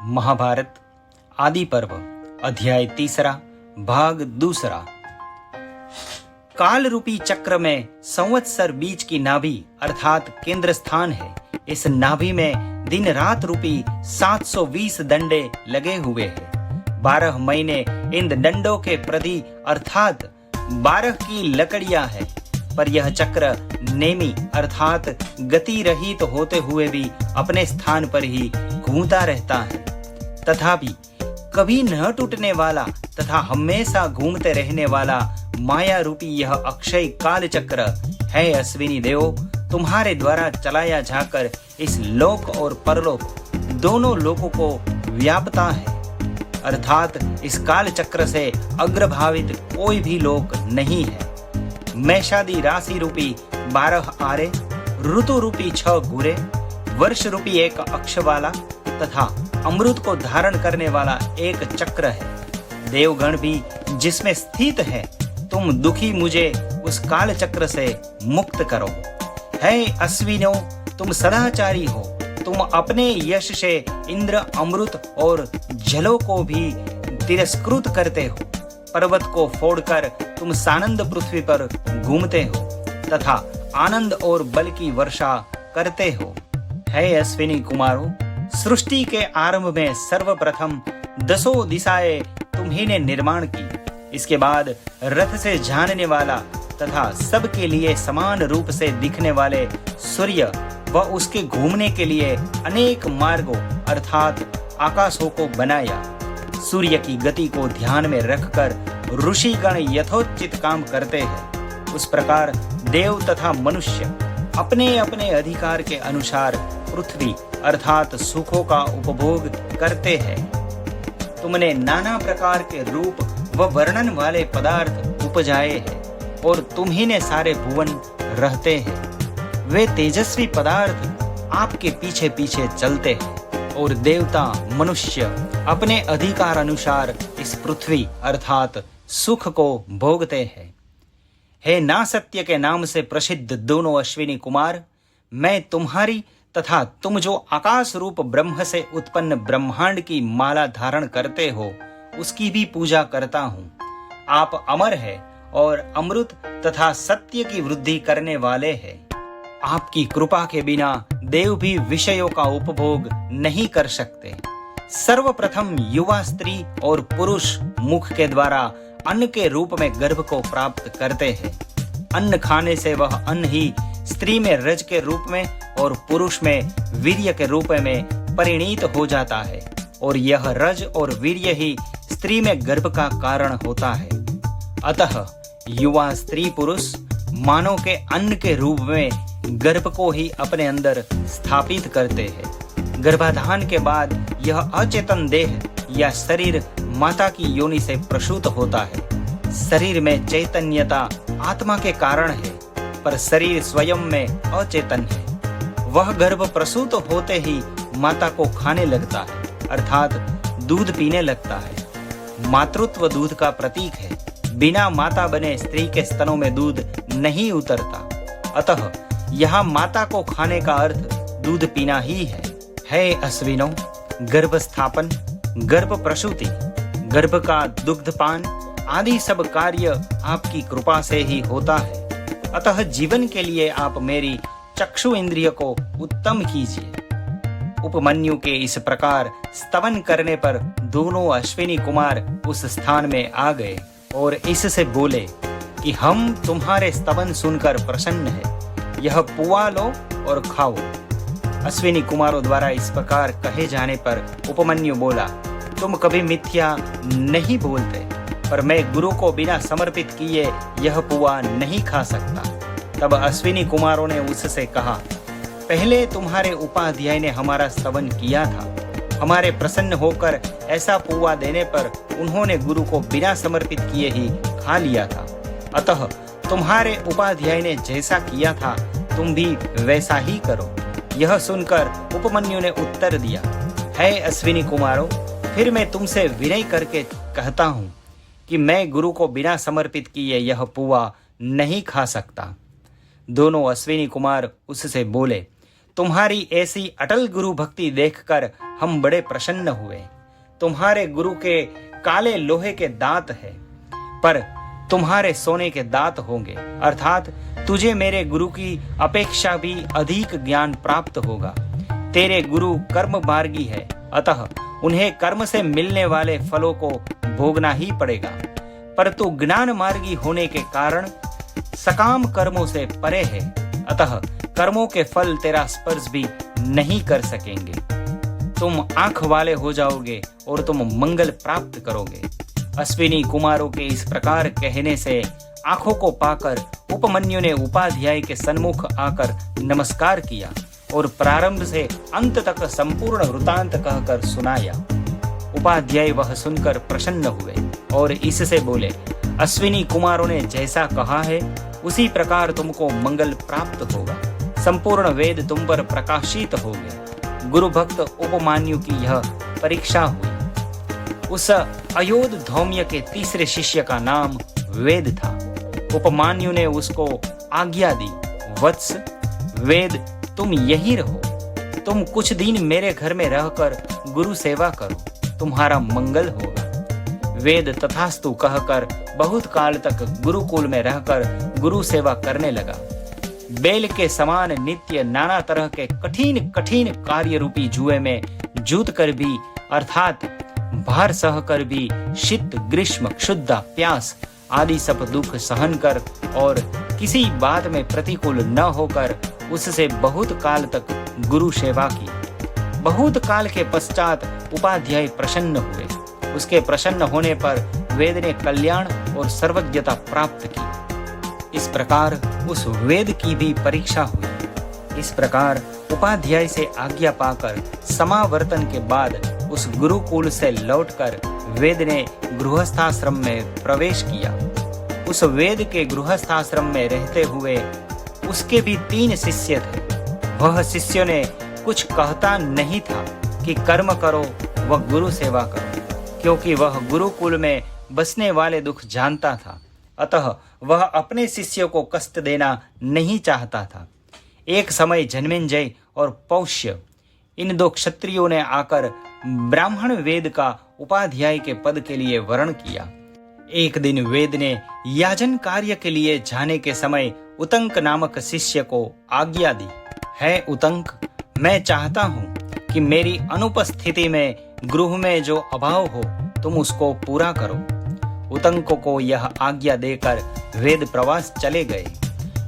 महाभारत आदि पर्व अध्याय 3 भाग 2। काल रूपी चक्र में संवत्सर बीच की नाभि अर्थात केंद्र स्थान है। इस नाभि में दिन रात रूपी 720 डंडे लगे हुए हैं। 12 महीने इन डंडों के प्रति अर्थात 12 की लकड़ियां है, पर यह चक्र नेमी अर्थात गति रहित होते हुए भी अपने स्थान पर ही घूमता रहता है। तथापि कभी न टूटने वाला तथा हमेशा घूमते रहने वाला माया रूपी यह अक्षय काल चक्र है अश्विनी देव, तुम्हारे द्वारा चलाया जाकर इस लोक और परलोक दोनों लोकों को व्यापता है। अर्थात इस काल चक्र से अग्रभावित कोई भी लोक नहीं है। मैषादी राशि रूपी 12 आरे, ऋतु रूपी 6 गुरे, वर्ष रूपी 1 अक्ष वाला तथा अमृत को धारण करने वाला एक चक्र है। देवगण भी जिसमें स्थित है, तुम दुखी मुझे उस काल चक्र से मुक्त करो। है अश्विनो, तुम सदाचारी हो। तुम अपने यश से इंद्र, अमृत और जलों को भी तिरस्कृत करते हो। पर्वत को फोड़कर तुम सानंद पृथ्वी पर घूमते हो तथा आनंद और बल की वर्षा करते हो। है अश्विनी कुमारों, सृष्टि के आरंभ में सर्वप्रथम 10 दिशाएं तुम्ही ने निर्माण की। इसके बाद रथ से जानने वाला तथा सबके लिए समान रूप से दिखने वाले सूर्य व उसके घूमने के लिए अनेक मार्गों अर्थात आकाशों को बनाया। सूर्य की गति को ध्यान में रखकर ऋषिगण यथोचित काम करते हैं। उस प्रकार देव तथा मनुष्य अपने अपने अधिकार के अनुसार पृथ्वी अर्थात सुखों का उपभोग करते हैं। तुमने नाना प्रकार के रूप व वर्णन वाले पदार्थ उपजाए हैं और तुम्ही ने सारे भुवन रहते हैं। वे तेजस्वी पदार्थ आपके पीछे पीछे चलते हैं और देवता मनुष्य अपने अधिकार अनुसार इस पृथ्वी अर्थात सुख को भोगते हैं। हे ना सत्य के नाम से प्रसिद्ध दोनों अश्विनी कुमार, मैं तुम्हारी तथा तुम जो आकाश रूप ब्रह्म से उत्पन्न ब्रह्मांड की माला धारण करते हो उसकी भी पूजा करता हूँ। आप अमर है और अमृत तथा सत्य की वृद्धि करने वाले हैं। आपकी कृपा के बिना देव भी विषयों का उपभोग नहीं कर सकते। सर्वप्रथम युवा स्त्री और पुरुष मुख के द्वारा अन्न के रूप में गर्भ को प्राप्त करते हैं। अन्न खाने से वह अन्न ही स्त्री में रज के रूप में और पुरुष में वीर्य के रूप में परिणीत हो जाता है और यह रज और वीर्य ही स्त्री में गर्भ का कारण होता है। अतः युवा स्त्री पुरुष मानव के अन्न के रूप में गर्भ को ही अपने अंदर स्थापित करते हैं। गर्भाधान के बाद यह अचेतन देह या शरीर माता की योनि से प्रसूत होता है। शरीर में चैतन्यता आत्मा के कारण है, पर शरीर स्वयं में अचेतन है। वह गर्भ प्रसूत होते ही माता को खाने लगता है अर्थात दूध पीने लगता है। मातृत्व दूध का प्रतीक है। बिना माता बने स्त्री के स्तनों में दूध नहीं उतरता। अतः यहाँ माता को खाने का अर्थ दूध पीना ही है। अश्विनो, गर्भ स्थापन, गर्भ प्रसूति, गर्भ का दुग्धपान आदि सब कार्य आपकी कृपा से ही होता है। अतः जीवन के लिए आप मेरी चक्षु इंद्रिय को उत्तम कीजिए। उपमन्यु के इस प्रकार स्तवन करने पर दोनों अश्विनी कुमार उस स्थान में आ गए और इससे बोले कि हम तुम्हारे स्तवन सुनकर प्रसन्न हैं। यह पुआ लो और खाओ। अश्विनी कुमारों द्वारा इस प्रकार कहे जाने पर उपमन्यु बोला, तुम कभी मिथ्या नहीं बोलते, पर मैं गुरु को बिना समर्पित किए यह पुआ नहीं खा सकता। तब अश्विनी कुमारों ने उससे कहा, पहले तुम्हारे उपाध्याय ने हमारा स्तवन किया था। हमारे प्रसन्न होकर ऐसा पुआ देने पर उन्होंने गुरु को बिना समर्पित किए ही खा लिया था। अतः तुम्हारे उपाध्याय ने जैसा किया था तुम भी वैसा ही करो। यह सुनकर उपमन्यु ने उत्तर दिया, है अश्विनी कुमारों, फिर मैं तुमसे विनय करके कहता हूँ कि मैं गुरु को बिना समर्पित किए यह पुआ नहीं खा सकता। दोनों अश्विनी कुमार उससे बोले, तुम्हारी ऐसी अटल गुरु भक्ति देखकर हम बड़े प्रसन्न हुए। तुम्हारे गुरु के काले लोहे के दांत है, पर तुम्हारे सोने के दांत होंगे, अर्थात तुझे मेरे गुरु की अपेक्षा भी अधिक ज्ञान प्राप्त होगा। तेरे गुरु कर्म मार्गी है, अतः उन्हें कर्म से मिलने वाले फलों को भोगना ही पड़ेगा, पर तू ज्ञान मार्गी होने के कारण सकाम कर्मों से परे है, अतः कर्मों के फल तेरा स्पर्श भी नहीं कर सकेंगे। तुम आंख वाले हो जाओगे और तुम मंगल प्राप्त करोगे। अश्विनी कुमारों के इस प्रकार कहने से आंखों को पाकर उपमन्यु ने उपाध्याय के सन्मुख आकर नमस्कार किया और प्रारंभ से अंत तक संपूर्ण वृतांत कहकर सुनाया। उपाध्याय वह सुनकर प्रसन्न हुए और इससे बोले, अश्विनी कुमारों ने जैसा कहा है उसी प्रकार तुमको मंगल प्राप्त होगा। संपूर्ण वेद तुम पर प्रकाशित होंगे। गुरु भक्त उपमान्यु की यह परीक्षा हुई। उस अयोध धौम्य के तीसरे शिष्य का नाम वेद था। उपमान्यु ने उसको आज्ञा दी, वत्स वेद तुम यहीं रहो, तुम कुछ दिन मेरे घर में रहकर गुरु सेवा करो, तुम्हारा मंगल होगा। वेद तथास्तु कहकर बहुत काल तक गुरुकुल में रहकर गुरु सेवा करने लगा। बेल के समान नित्य नाना तरह के कठिन कठिन कार्य रूपी जुए में जूत कर भी, अर्थात भार सह कर भी, शीत ग्रीष्म क्षुद्धा प्यास आदि सब दुख सहन कर और किसी बात में प्रतिकूल न होकर उससे बहुत काल तक गुरु सेवा की। बहुत काल के पश्चात उपाध्याय प्रसन्न हुए। उसके प्रसन्न होने पर वेद ने कल्याण और सर्वज्ञता प्राप्त की। इस प्रकार उस वेद की भी परीक्षा हुई। इस प्रकार उपाध्याय से आज्ञा पाकर समावर्तन के बाद उस गुरुकुल से लौटकर वेद ने गृहस्थाश्रम में प्रवेश किया। उस वेद के गृहस्थाश्रम में रहते हुए उसके भी 3 शिष्य थे। वह शिष्यों ने कुछ कहता नहीं था कि कर्म करो व गुरु सेवा करो, क्योंकि वह गुरुकुल में बसने वाले दुख जानता था, अतः वह अपने शिष्यों को कष्ट देना नहीं चाहता था। एक समय जन्मेंजय और पौष्य इन 2 क्षत्रियों ने आकर ब्राह्मण वेद का उपाध्याय के पद के लिए वरण किया। एक दिन वेद ने याजन कार्य के लिए जाने के समय उतंक नामक शिष्य को आज्ञा दी, है उतंक, मैं चाहता हूँ कि मेरी अनुपस्थिति में गृह में जो अभाव हो तुम उसको पूरा करो। उतंक को यह आज्ञा देकर वेद प्रवास चले गए।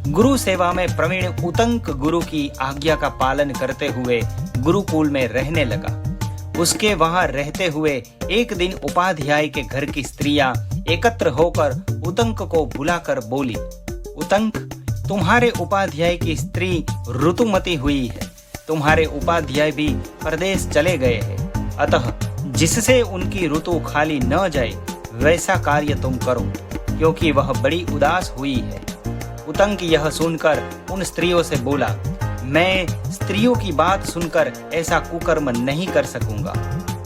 गुरु सेवा में प्रवीण उतंक गुरु की आज्ञा का पालन करते हुए गुरुकुल में रहने लगा। उसके वहां रहते हुए एक दिन उपाध्याय के घर की स्त्रियां एकत्र होकर उतंक को बुलाकर बोली, उतंक, तुम्हारे उपाध्याय की स्त्री ऋतुमती हुई है, तुम्हारे उपाध्याय भी परदेश चले गए हैं, अतः जिससे उनकी ऋतु खाली न जाए वैसा कार्य तुम करो, क्योंकि वह बड़ी उदास हुई है। उतंक यह सुनकर उन स्त्रियों से बोला, मैं स्त्रियों की बात सुनकर ऐसा कुकर्म नहीं कर सकूंगा।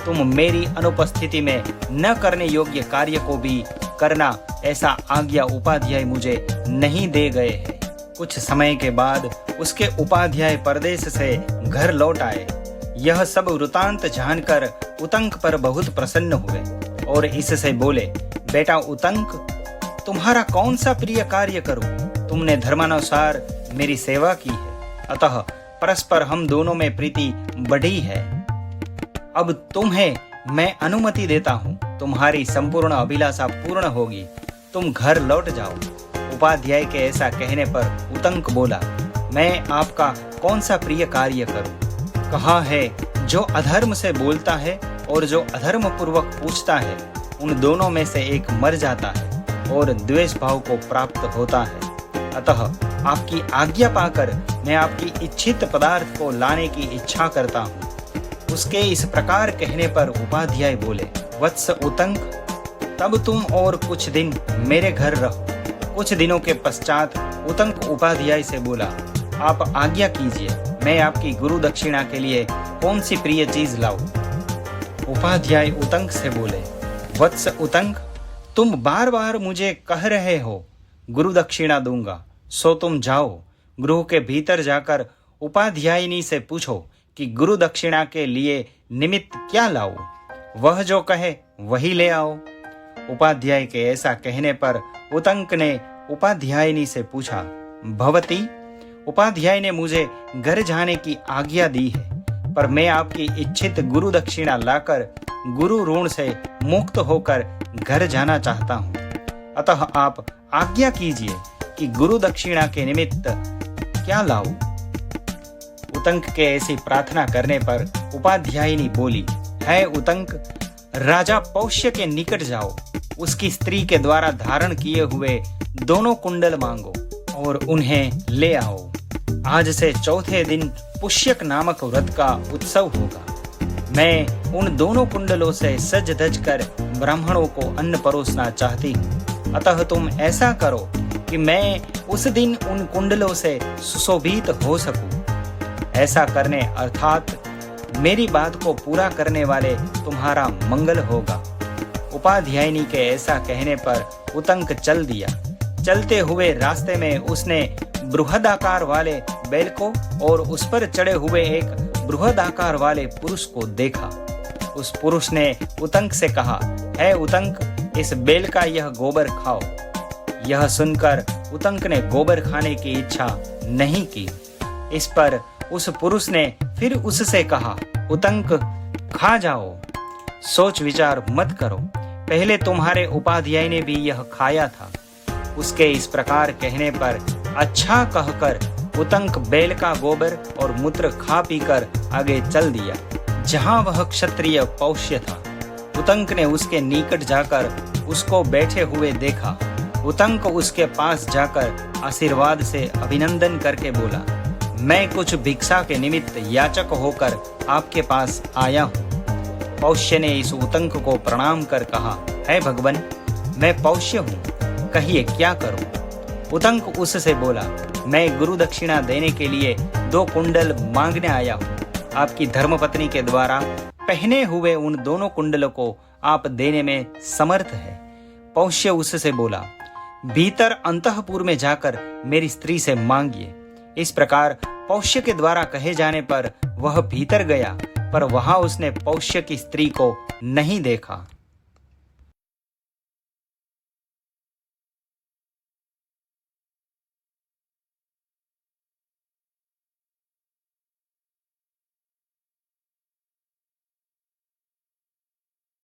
तुम मेरी अनुपस्थिति में न करने योग्य कार्य को भी करना, ऐसा आज्ञा उपाध्याय मुझे नहीं दे गए हैं। कुछ समय के बाद उसके उपाध्याय परदेश से घर लौट आए। यह सब वृतांत जानकर उतंक पर बहुत प्रसन्न हुए और इससे बोले, बेटा उतंक, तुम्हारा कौन सा प्रिय कार्य करूं? तुमने धर्मानुसार मेरी सेवा की है, अतः परस्पर हम दोनों में प्रीति बढ़ी है। अब तुम्हें मैं अनुमति देता हूँ, तुम्हारी संपूर्ण अभिलाषा पूर्ण होगी, तुम घर लौट जाओ। उपाध्याय के ऐसा कहने पर उतंक बोला, मैं आपका कौन सा प्रिय कार्य करूं? कहा है, जो अधर्म से बोलता है और जो अधर्म पूर्वक पूछता है, उन दोनों में से एक मर जाता है और द्वेष भाव को प्राप्त होता है। अतः आपकी आज्ञा पाकर मैं आपकी इच्छित पदार्थ को लाने की इच्छा करता हूँ। उसके इस प्रकार कहने पर उपाध्याय बोले, वत्स उतंक, तब तुम और कुछ दिन मेरे घर रहो। कुछ दिनों के पश्चात उतंक उपाध्याय से बोला, आप आज्ञा कीजिए, मैं आपकी गुरु दक्षिणा के लिए कौन सी प्रिय चीज लाऊं? उपाध्याय उतंक से बोले, वत्स उतंक, तुम बार बार मुझे कह रहे हो गुरु दक्षिणा दूंगा, सो तुम जाओ, गृह के भीतर जाकर उपाध्यायिनी से पूछो कि गुरु दक्षिणा के लिए निमित्त क्या लाओ, वह जो कहे वही ले आओ। उपाध्याय के ऐसा कहने पर उतंक ने उपाध्यायिनी से पूछा, भवती, उपाध्याय ने मुझे घर जाने की आज्ञा दी है, पर मैं आपकी इच्छित गुरु दक्षिणा लाकर गुरु ऋण से मुक्त होकर घर जाना चाहता हूँ। अतः आप आज्ञा कीजिए कि गुरु दक्षिणा के निमित्त क्या लाऊं। उतंक के ऐसी प्रार्थना करने पर उपाध्यायिनी बोली, है उतंक, राजा पौष्य के निकट जाओ, उसकी स्त्री के द्वारा धारण किए हुए दोनों कुंडल मांगो और उन्हें ले आओ। आज से चौथे दिन पुष्यक नामक व्रत का उत्सव होगा। मैं उन दोनों कुंडलों से सज धज कर ब्राह्मणों को अन्न परोसना चाहती हूँ। अतः तुम ऐसा करो कि मैं उस दिन उन कुंडलों से सुशोभित हो सकूं। ऐसा करने अर्थात मेरी बात को पूरा करने वाले तुम्हारा मंगल होगा। उपाध्यायिनी के ऐसा कहने पर उतंक चल दिया। चलते हुए रास्ते में उसने बृहदाकार वाले बैल को और उस पर चढ़े हुए एक बृहदाकार वाले पुरुष को देखा। उस पुरुष ने उतंक से कहा, है उतंक, इस बैल का यह गोबर खाओ। यह सुनकर उतंक ने गोबर खाने की इच्छा नहीं की। इस पर उस पुरुष ने फिर उससे कहा, उतंक, खा जाओ, सोच विचार मत करो, पहले तुम्हारे उपाध्याय ने भी यह खाया था। उसके इस प्रकार कहने पर अच्छा कहकर उतंक बैल का गोबर और मूत्र खा पीकर आगे चल दिया, जहां वह क्षत्रिय पौष्य था। उतंक ने उसके निकट जाकर उसको बैठे हुए देखा। उतंक उसके पास जाकर आशीर्वाद से अभिनंदन करके बोला, मैं कुछ भिक्षा के निमित्त याचक होकर आपके पास आया हूँ। पौष्य ने इस उतंक को प्रणाम कर कहा, है भगवन, मैं पौष्य हूँ, कहिए क्या करूँ। उतंक उससे बोला, मैं गुरु दक्षिणा देने के लिए 2 कुंडल मांगने आया हूँ। आपकी धर्मपत्नी के द्वारा पहने हुए उन दोनों कुंडलों को आप देने में समर्थ है। पौष्य उससे बोला, भीतर अंतःपुर में जाकर मेरी स्त्री से मांगिए। इस प्रकार पौष्य के द्वारा कहे जाने पर वह भीतर गया, पर वहां उसने पौष्य की स्त्री को नहीं देखा।